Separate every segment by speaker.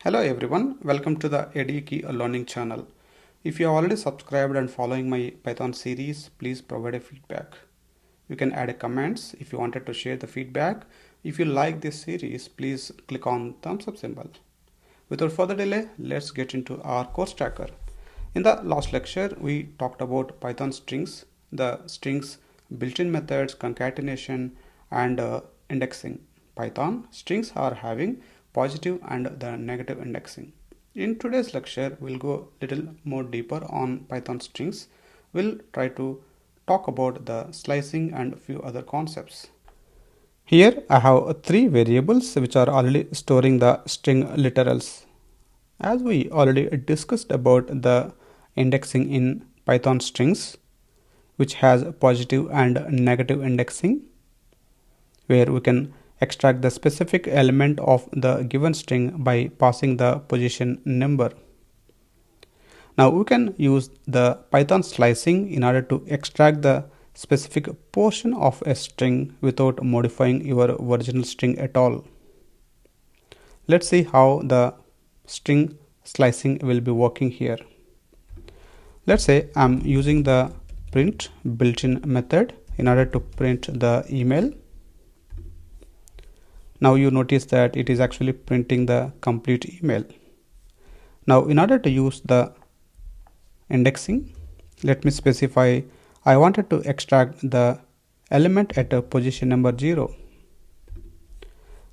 Speaker 1: Hello everyone, welcome to the EDUeki Learning channel. If you have already subscribed and following my Python series, please provide a feedback. You can add a comments if you wanted to share the feedback. If you like this series, please click on thumbs up symbol. Without further delay, let's get into our course tracker. In the last lecture, we talked about Python strings, the strings built-in methods, concatenation, and indexing. Python strings are having positive and the negative indexing. In today's lecture, we'll go a little more deeper on Python strings. We'll try to talk about the slicing and a few other concepts. Here I have three variables which are already storing the string literals. As we already discussed about the indexing in Python strings, which has positive and negative indexing, where we can extract the specific element of the given string by passing the position number. Now we can use the Python slicing in order to extract the specific portion of a string without modifying your original string at all. Let's see how the string slicing will be working here. Let's say I'm using the print built-in method in order to print the email. Now you notice that it is actually printing the complete email. Now in order to use the indexing, let me specify I wanted to extract the element at a position number 0.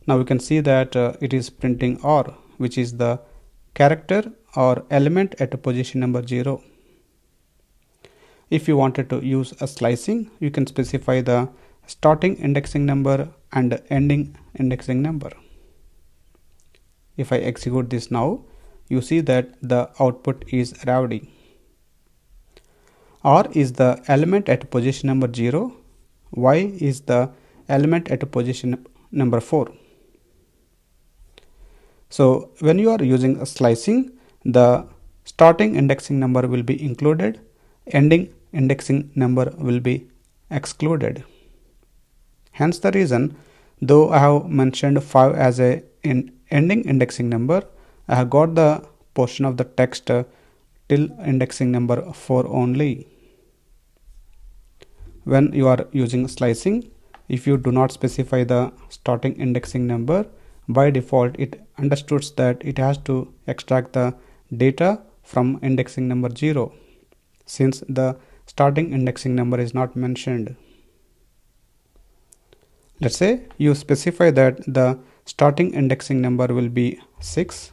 Speaker 1: Now we can see that it is printing R, which is the character or element at a position number 0. If you wanted to use a slicing, you can specify the starting indexing number and ending indexing number. If I execute this now, you see that the output is Ravdy. R is the element at position number 0, Y is the element at position number 4. So when you are using a slicing, the starting indexing number will be included, ending indexing number will be excluded. Hence the reason, though I have mentioned 5 as a ending indexing number, I have got the portion of the text till indexing number 4 only. When you are using slicing, if you do not specify the starting indexing number, by default it understands that it has to extract the data from indexing number 0, since the starting indexing number is not mentioned. Let's say you specify that the starting indexing number will be 6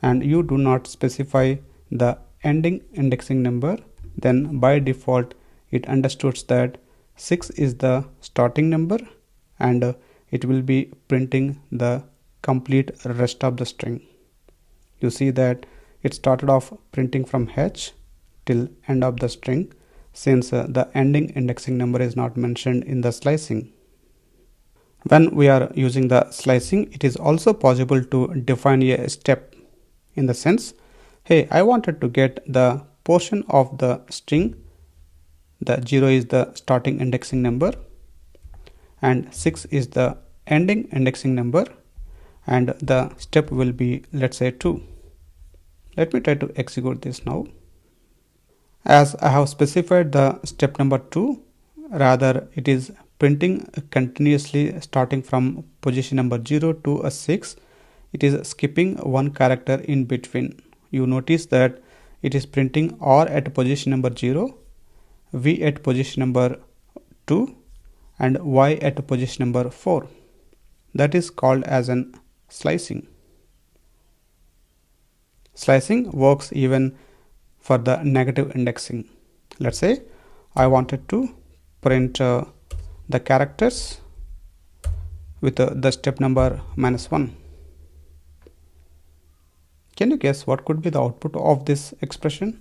Speaker 1: and you do not specify the ending indexing number, then by default it understands that 6 is the starting number and it will be printing the complete rest of the string. You see that it started off printing from H till end of the string, since the ending indexing number is not mentioned in the slicing. When we are using the slicing, it is also possible to define a step, in the sense, hey, I wanted to get the portion of the string, the 0 is the starting indexing number and 6 is the ending indexing number, and the step will be, let's say, 2. Let me try to execute this now. As I have specified the step number 2, rather it is printing continuously starting from position number 0 to a 6. It is skipping one character in between. You notice that it is printing R at position number 0, V at position number 2 and Y at position number 4. That is called as an slicing. Slicing works even for the negative indexing. Let's say I wanted to print the characters with the step number -1. Can you guess what could be the output of this expression?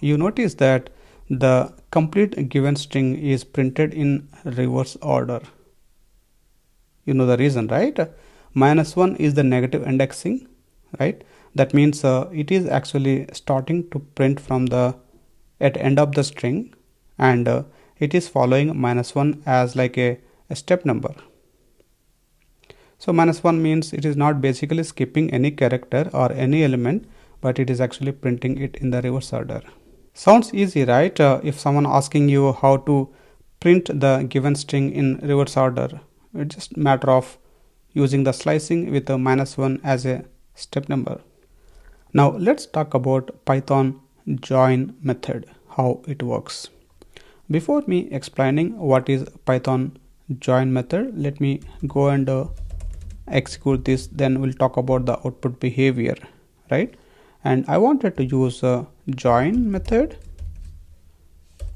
Speaker 1: You notice that the complete given string is printed in reverse order. You know the reason, right? -1 is the negative indexing, right? That means it is actually starting to print from the at end of the string, and it is following -1 as like a step number. So -1 means it is not basically skipping any character or any element, but it is actually printing it in the reverse order. Sounds easy, right? If someone asking you how to print the given string in reverse order, it's just a matter of using the slicing with a -1 as a step number. Now let's talk about Python join method, how it works. Before me explaining what is Python join method, let me go and execute this, then we'll talk about the output behavior, right? And I wanted to use a join method,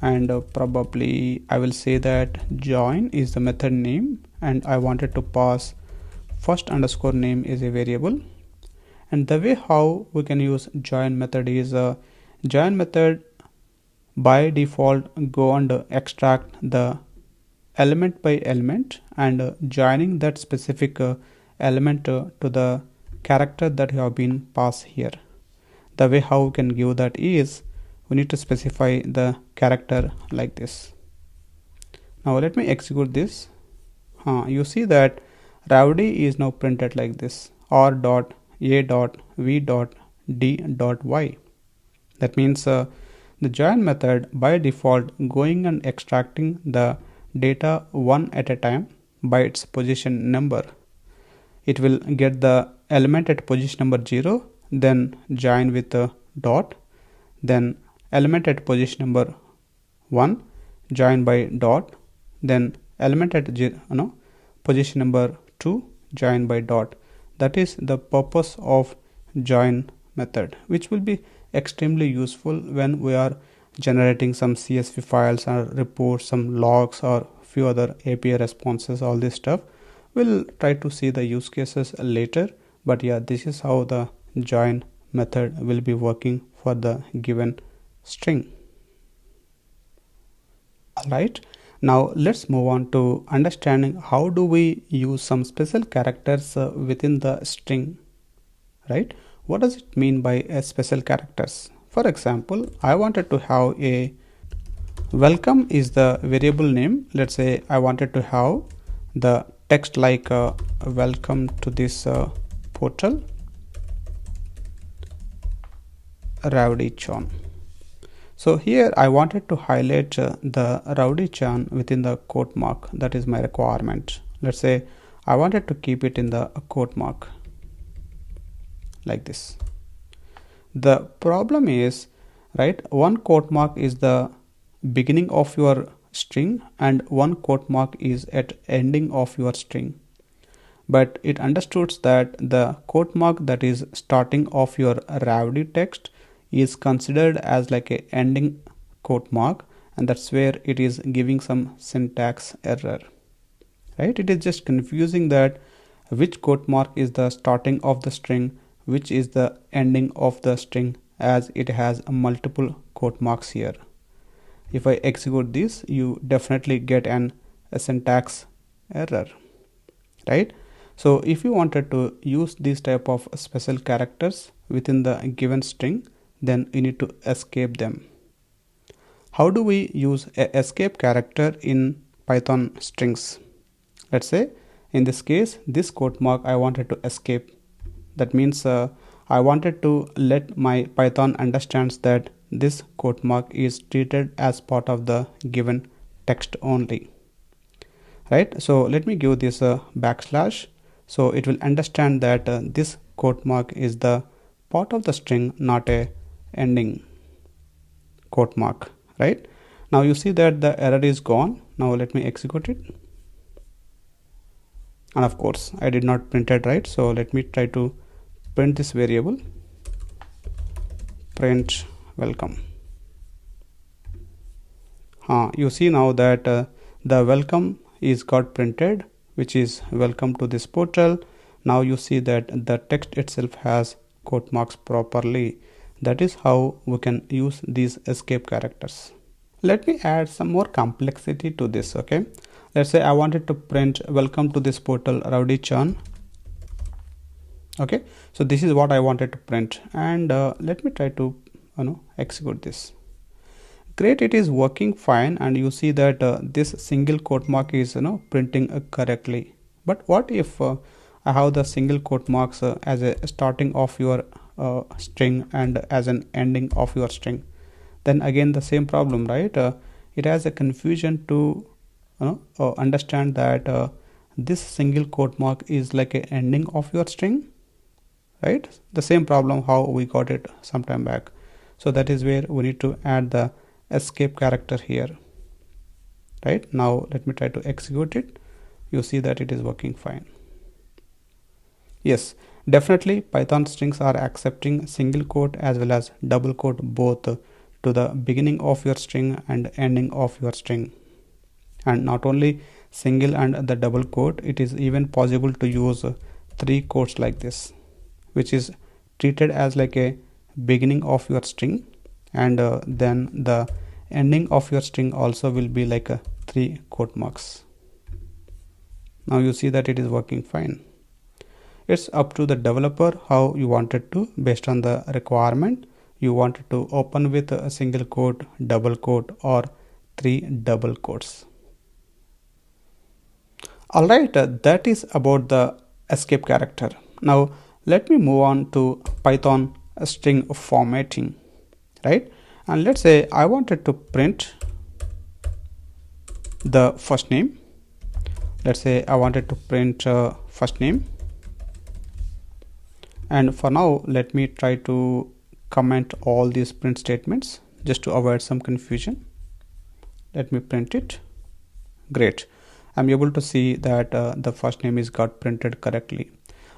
Speaker 1: and probably I will say that join is the method name, and I wanted to pass first underscore name is a variable. And the way how we can use join method is join method by default go and extract the element by element and joining that specific element to the character that have been passed here. The way how we can give that is we need to specify the character like this. Now let me execute this. You see that Ravdy is now printed like this, r.a.v.d.y. That means the join method by default going and extracting the data one at a time by its position number. It will get the element at position number 0, then join with a dot, then element at position number 1 join by dot, then element at position number 2 join by dot. That is the purpose of join method, which will be extremely useful when we are generating some CSV files or reports, some logs or few other API responses, all this stuff. We'll try to see the use cases later, but yeah, this is how the join method will be working for the given string. Alright, now let's move on to understanding how do we use some special characters within the string, right? What does it mean by special characters? For example, I wanted to have a welcome is the variable name. Let's say I wanted to have the text like welcome to this portal RavdyChan. So here I wanted to highlight the RavdyChan within the quote mark. That is my requirement. Let's say I wanted to keep it in the quote mark like this. The problem is, right, one quote mark is the beginning of your string and one quote mark is at ending of your string, but it understands that the quote mark that is starting of your Ravdy text is considered as like a ending quote mark, and that's where it is giving some syntax error, right? It is just confusing that which quote mark is the starting of the string, which is the ending of the string, as it has multiple quote marks here. If I execute this, you definitely get a syntax error, right? So if you wanted to use this type of special characters within the given string, then you need to escape them. How do we use a escape character in Python strings? Let's say in this case, this quote mark I wanted to escape. That means I wanted to let my Python understands that this quote mark is treated as part of the given text only, right? So let me give this a backslash, so it will understand that this quote mark is the part of the string, not a ending quote mark, right? Now you see that the error is gone. Now let me execute it, and of course I did not print it, right? So let me try to print this variable, print welcome. You see now that the welcome is got printed, which is welcome to this portal. Now you see that the text itself has quote marks properly. That is how we can use these escape characters. Let me add some more complexity to this, okay? Let's say I wanted to print welcome to this portal RavdyChan. Okay, so this is what I wanted to print, and let me try to execute this. Great, it is working fine, and you see that this single quote mark is printing correctly. But what if I have the single quote marks as a starting of your string and as an ending of your string. Then again the same problem, right? It has a confusion to understand that this single quote mark is like a ending of your string, right? The same problem how we got it some time back. So that is where we need to add the escape character here. Right, now let me try to execute it. You see that it is working fine. Yes, definitely Python strings are accepting single quote as well as double quote both to the beginning of your string and ending of your string. And not only single and the double quote, it is even possible to use three quotes like this, which is treated as like a beginning of your string, and then the ending of your string also will be like a 3 quote marks. Now you see that it is working fine. It's up to the developer how you wanted to, based on the requirement. You wanted to open with a single quote, double quote, or 3 double quotes. Alright, that is about the escape character. Now let me move on to Python string formatting, right? And let's say I wanted to print the first name. Let's say I wanted to print first name, and for now let me try to comment all these print statements just to avoid some confusion. Let me print it. Great, I'm able to see that the first name is got printed correctly.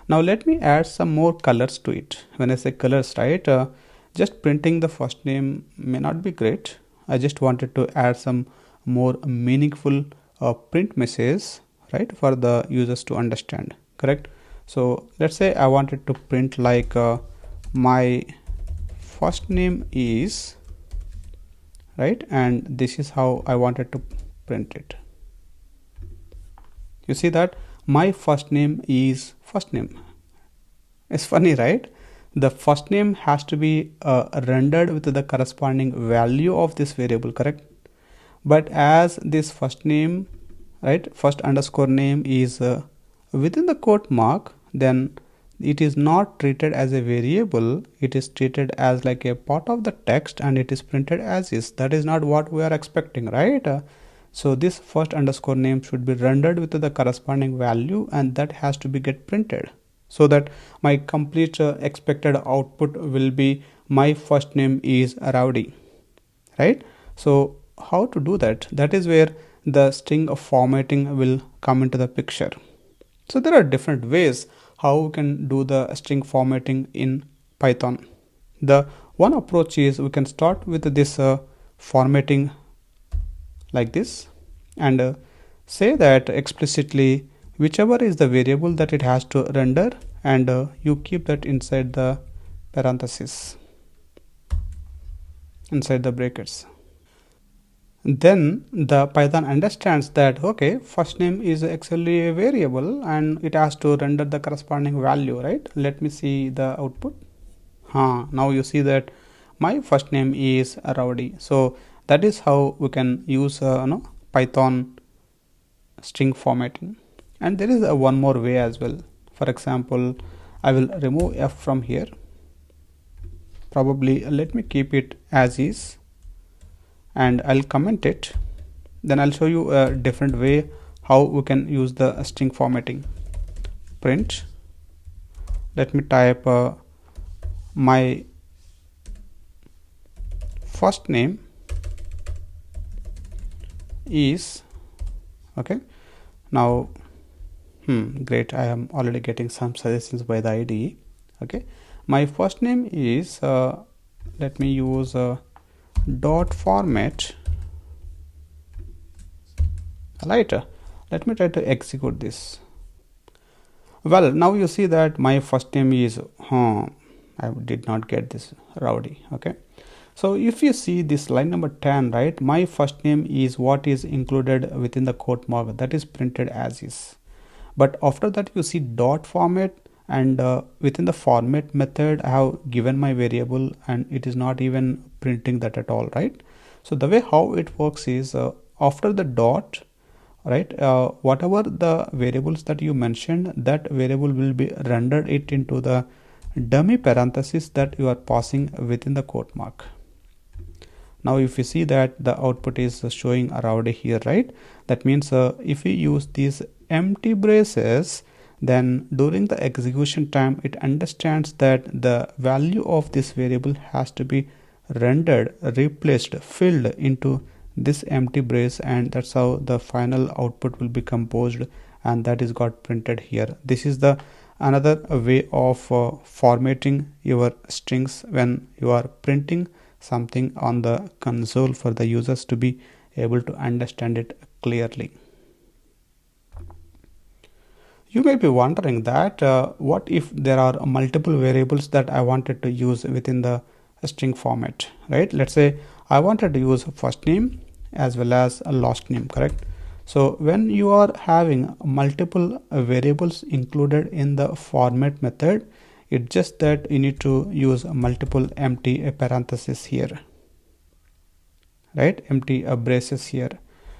Speaker 1: Now let me add some more colors to it. When I say colors, right, just printing the first name may not be great. I just wanted to add some more meaningful print messages, right, for the users to understand, correct? So let's say I wanted to print like my first name is, right, and this is how I wanted to print it. You see that my first name is first name. It's funny, right? The first name has to be rendered with the corresponding value of this variable, correct? But as this first name, right, first underscore name is within the quote mark, then it is not treated as a variable. It is treated as like a part of the text, and it is printed as is. That is not what we are expecting, right? So this first underscore name should be rendered with the corresponding value, and that has to be get printed, so that my complete expected output will be my first name is Rowdy, right? So how to do that? That is where the string of formatting will come into the picture. So there are different ways how we can do the string formatting in Python. The one approach is we can start with this formatting like this, and say that explicitly whichever is the variable that it has to render, and you keep that inside the parenthesis, inside the brackets. Then the Python understands that okay, first name is actually a variable and it has to render the corresponding value, right? Let me see the output. Now you see that my first name is Rowdy. So that is how we can use Python string formatting. And there is one more way as well. For example, I will remove F from here. Probably let me keep it as is, and I'll comment it. Then I'll show you a different way how we can use the string formatting. Print, let me type my first name is, okay. Now great, I am already getting some suggestions by the IDE. Okay, my first name is let me use dot format. Right, let me try to execute this. Well, now you see that my first name is I did not get this Rowdy. Okay, so if you see this line number 10, right, my first name is what is included within the quote mark, that is printed as is. But after that you see dot format, and within the format method I have given my variable, and it is not even printing that at all, right? So the way how it works is after the dot, right? Whatever the variables that you mentioned, that variable will be rendered it into the dummy parenthesis that you are passing within the quote mark. Now if you see that the output is showing around here, right? That means if we use these empty braces, then during the execution time it understands that the value of this variable has to be rendered, replaced, filled into this empty brace, and that's how the final output will be composed, and that is got printed here. This is the another way of formatting your strings when you are printing something on the console for the users to be able to understand it clearly. You may be wondering that what if there are multiple variables that I wanted to use within the string format, right? Let's say I wanted to use first name as well as a last name, correct? So when you are having multiple variables included in the format method, it's just that you need to use multiple empty parentheses here, right? Empty braces here.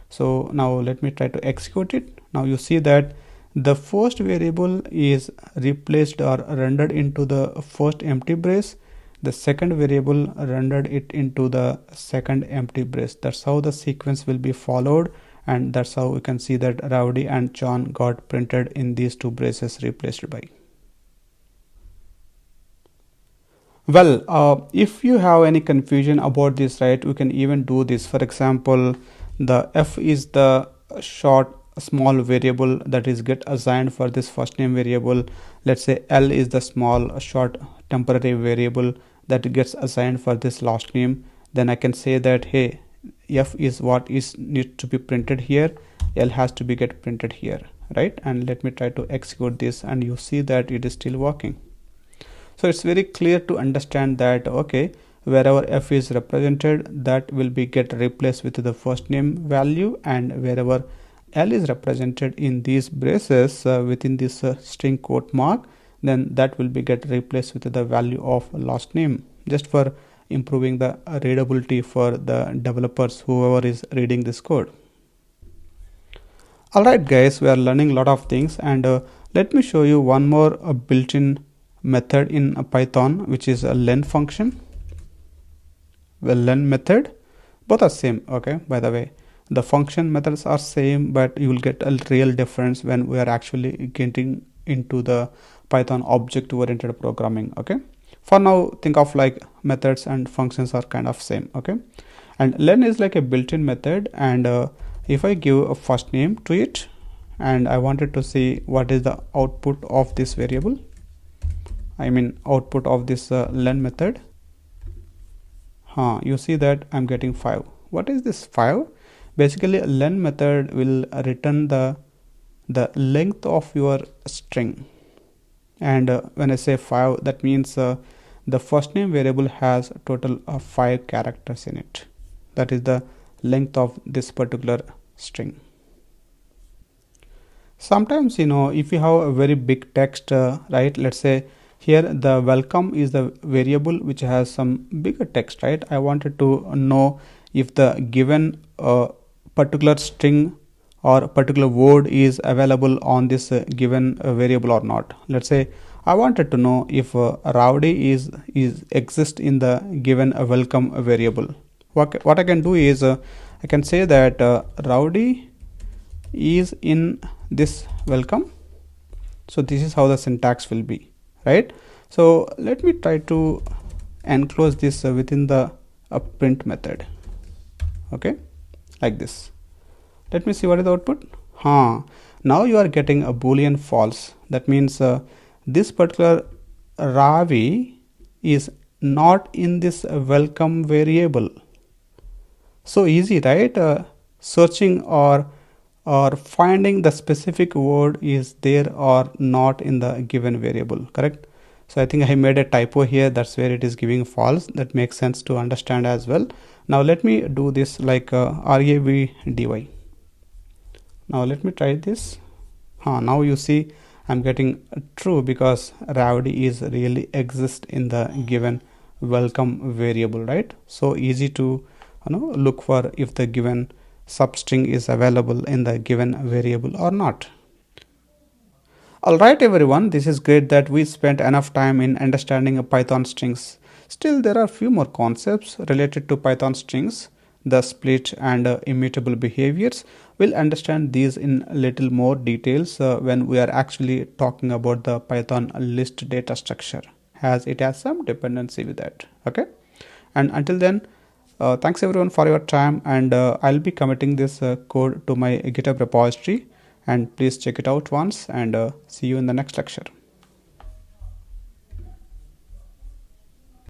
Speaker 1: So now let me try to execute it. Now you see that the first variable is replaced or rendered into the first empty brace. The second variable rendered it into the second empty brace. That's how the sequence will be followed, and that's how we can see that Rowdy and Chan got printed in these two braces replaced by. Well, if you have any confusion about this, right, we can even do this. For example, the f is the short small variable that is get assigned for this first name variable. Let's say L is the small short temporary variable that gets assigned for this last name. Then I can say that, hey, f is what is need to be printed here, L has to be get printed here, right? And let me try to execute this, and you see that it is still working. So it's very clear to understand that, okay, wherever f is represented, that will be get replaced with the first name value, and wherever L is represented in these braces within this string quote mark, then that will be get replaced with the value of last name, just for improving the readability for the developers, whoever is reading this code. Alright guys, we are learning a lot of things, and let me show you one more built-in method in Python, which is a len function. Well, len method, both are same, okay? By the way, the function methods are same, but you will get a real difference when we are actually getting into the Python object-oriented programming, okay? For now, think of like methods and functions are kind of same, okay? And len is like a built-in method, and if I give a first name to it, and I wanted to see what is the output of this variable, I mean output of this len method, you see that I'm getting 5. What is this 5? Basically, len method will return the length of your string, and when I say 5, that means the first name variable has a total of 5 characters in it. That is the length of this particular string. Sometimes, you know, if you have a very big text, right, let's say here the welcome is the variable which has some bigger text, right? I wanted to know if the given particular string or particular word is available on this given variable or not. Let's say I wanted to know if Rowdy is exist in the given welcome variable. What I can do is I can say that Rowdy is in this welcome. So this is how the syntax will be, right? So let me try to enclose this within the print method, okay, like this. Let me see what is the output. Now you are getting a boolean false. That means this particular Ravi is not in this welcome variable. So easy, right? Searching or finding the specific word is there or not in the given variable, correct? So I think I made a typo here. That's where it is giving false. That makes sense to understand as well. Now let me do this like RavdyChan. Now let me try this. Now you see I'm getting true because Rowdy is really exist in the given welcome variable, right? So easy to look for if the given substring is available in the given variable or not. Alright everyone, this is great that we spent enough time in understanding Python strings. Still, there are few more concepts related to Python strings, the split and immutable behaviors. We'll understand these in little more details when we are actually talking about the Python list data structure, as it has some dependency with that. Okay, and until then, thanks everyone for your time, and I'll be committing this code to my GitHub repository, and please check it out once, and see you in the next lecture.